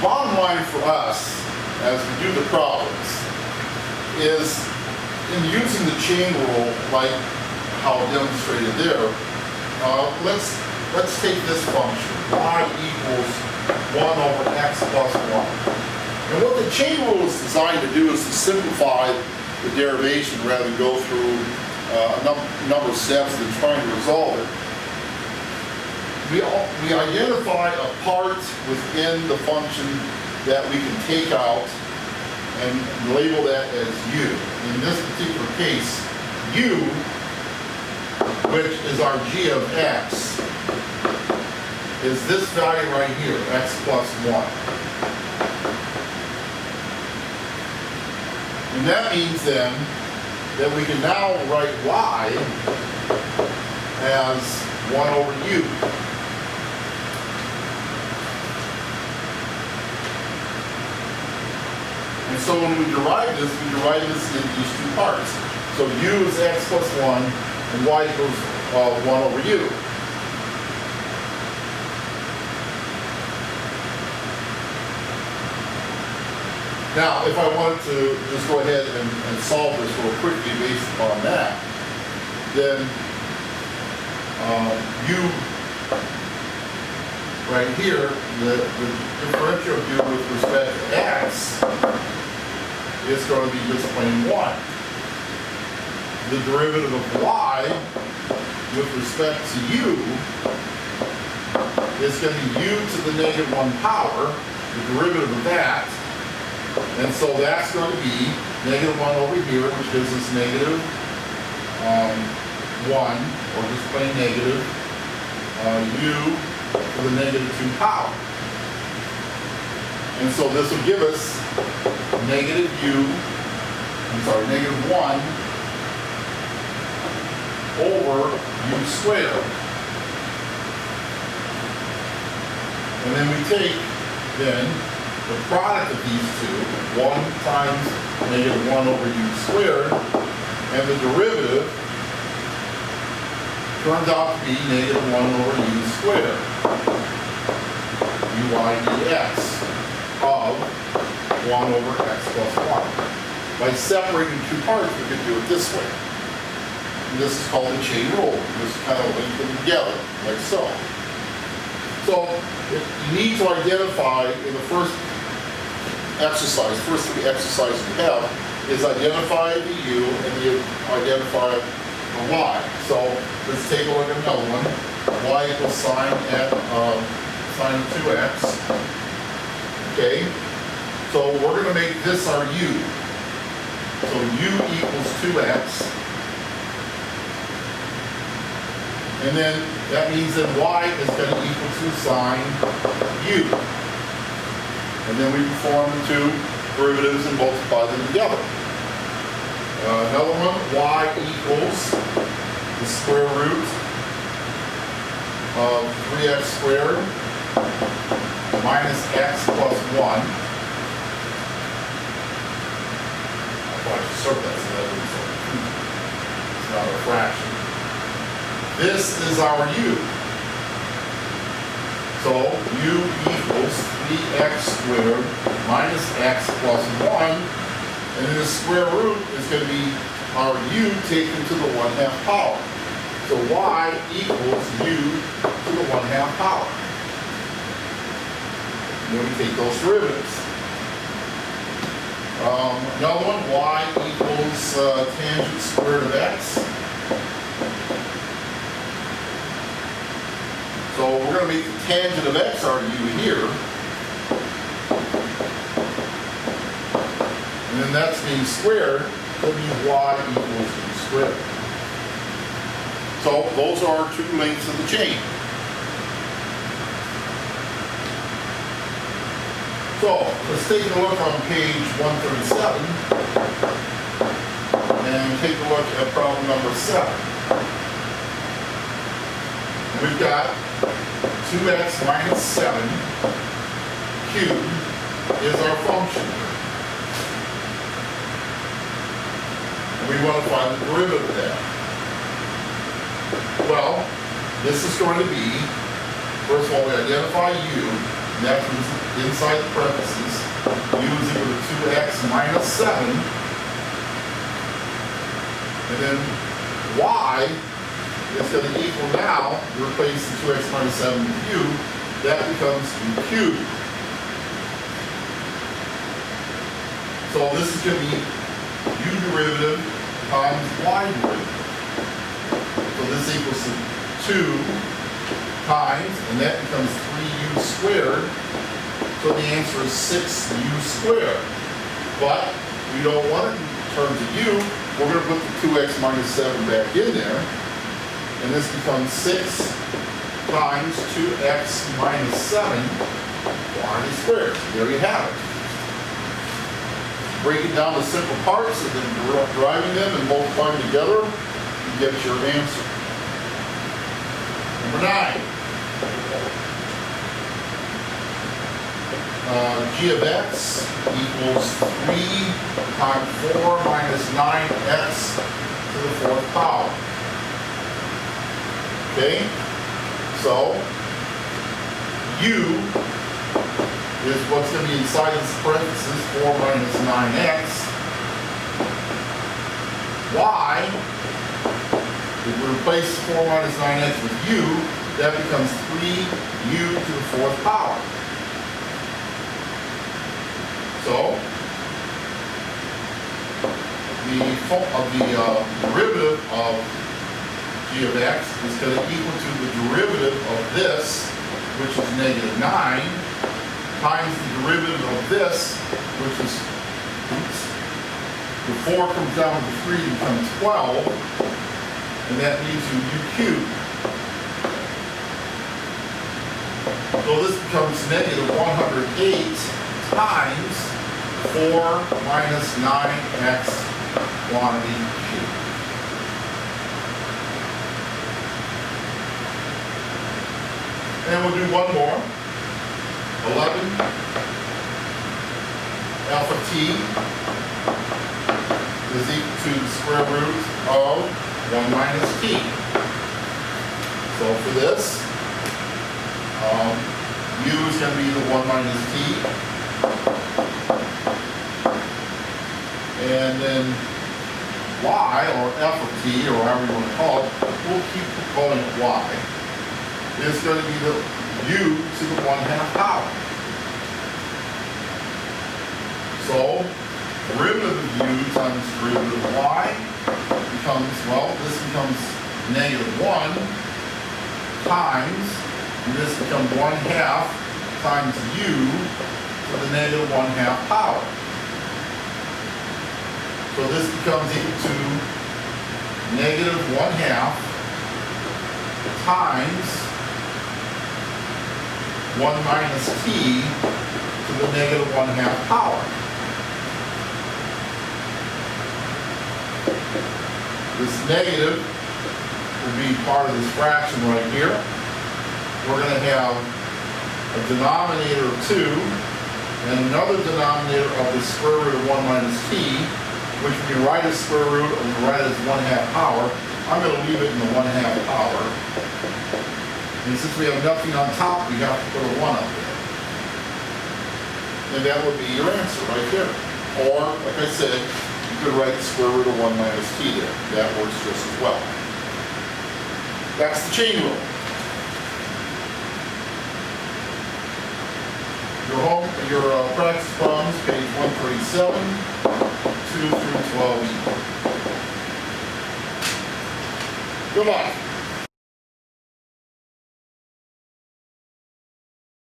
bottom line for us, as we do the problems, is in using the chain rule, like how demonstrated there, let's take this function, y equals 1 over x plus 1. And what the chain rule is designed to do is to simplify the derivation rather than go through a number of steps in trying to resolve it. We identify a part within the function that we can take out and label that as u. In this particular case, u, which is our g of x, is this value right here, x plus 1. And that means then that we can now write y as 1 over u. And so when we derive this in these two parts. So u is x plus 1, and y equals 1 over u. Now, if I wanted to just go ahead and solve this real quickly based upon that, then u right here, the differential of u with respect to x is going to be just plain 1. The derivative of y with respect to u is going to be u to the negative 1 power, the derivative of that. And so that's going to be negative 1 over here, which gives us negative 1, or just plain negative, u to the negative 2 power. And so this will give us negative negative 1 over u squared. And then we take, the product of these two, 1 times negative 1 over u squared, and the derivative turns out to be negative 1 over u squared, uy dx, of 1 over x plus 1. By separating two parts, we can do it this way. And this is called the chain rule. This is kind of link them together, like so. So you need to identify in the first three exercises we have, is identify the u and you identify the y. So let's take a look at another one. Y equals sine of 2x. Okay. So we're going to make this our u. So u equals 2x. And then that means that y is going to equal to sine u. And then we perform the two derivatives and multiply them together. Another one, y equals the square root of 3x squared minus x plus 1. I'll probably circle that so that it's not a fraction. This is our u. So u equals 3x squared minus x plus 1, and then the square root is going to be our u taken to the 1/2 power. So y equals u to the 1/2 power. And then we take those derivatives. Another one, y equals tangent squared of x. So we're going to make the tangent of x our u here. And then that's being squared, that means y equals u squared. So those are our two links of the chain. So let's take a look on page 137 and take a look at problem number 7. We've got 2x minus 7 cubed is our function. And we want to find the derivative of that. Well, this is going to be, first of all, we identify u, and that's what's inside the parentheses, u is equal to 2x minus 7, and then y is going to equal now, replace the 2x minus 7 with u, that becomes u cubed. So this is going to be u derivative times y derivative. So this equals to 2 times, and that becomes 3u squared. So the answer is 6u squared. But we don't want it in terms of u. We're going to put the 2x minus 7 back in there. And this becomes 6 times 2x minus 7 quantity squared. There you have it. Break it down to simple parts and then deriving them and multiplying together, you get your answer. Number 9. G of x equals 3 times 4 minus 9x to the 4th power. Okay? So, u is what's going to be inside this parenthesis, 4 minus 9x. Y, if we replace 4 minus 9x with u, that becomes 3u to the 4th power. So, the derivative of g of x is going to equal to the derivative of this, which is negative 9, times the derivative of this, which is, the 4 comes down to 3 and becomes 12, and that leaves you u cubed. So this becomes negative 108 times 4 minus 9x quantity cubed. And we'll do one more. 11 alpha t is equal to the square root of 1 minus t. So for this, u is going to be the 1 minus t. And then y, or f of t, or however you want to call it, we'll keep calling it y, is going to be the u to the 1/2 power. So, derivative of u times derivative of y becomes, well, this becomes negative 1 times, and this becomes 1/2 times u to the negative 1/2 power. So this becomes equal to negative 1/2 times 1 minus t to the negative 1/2 power. This negative will be part of this fraction right here. We're going to have a denominator of 2 and another denominator of the square root of 1 minus t, which we can write as square root or we can write as 1/2 power. I'm going to leave it in the 1/2 power. And since we have nothing on top, we have to put a 1 up there. And that would be your answer right there. Or, like I said, you could write the square root of 1 minus t there. That works just as well. That's the chain rule. Your practice problems, page 137, 2 through 12. Good luck.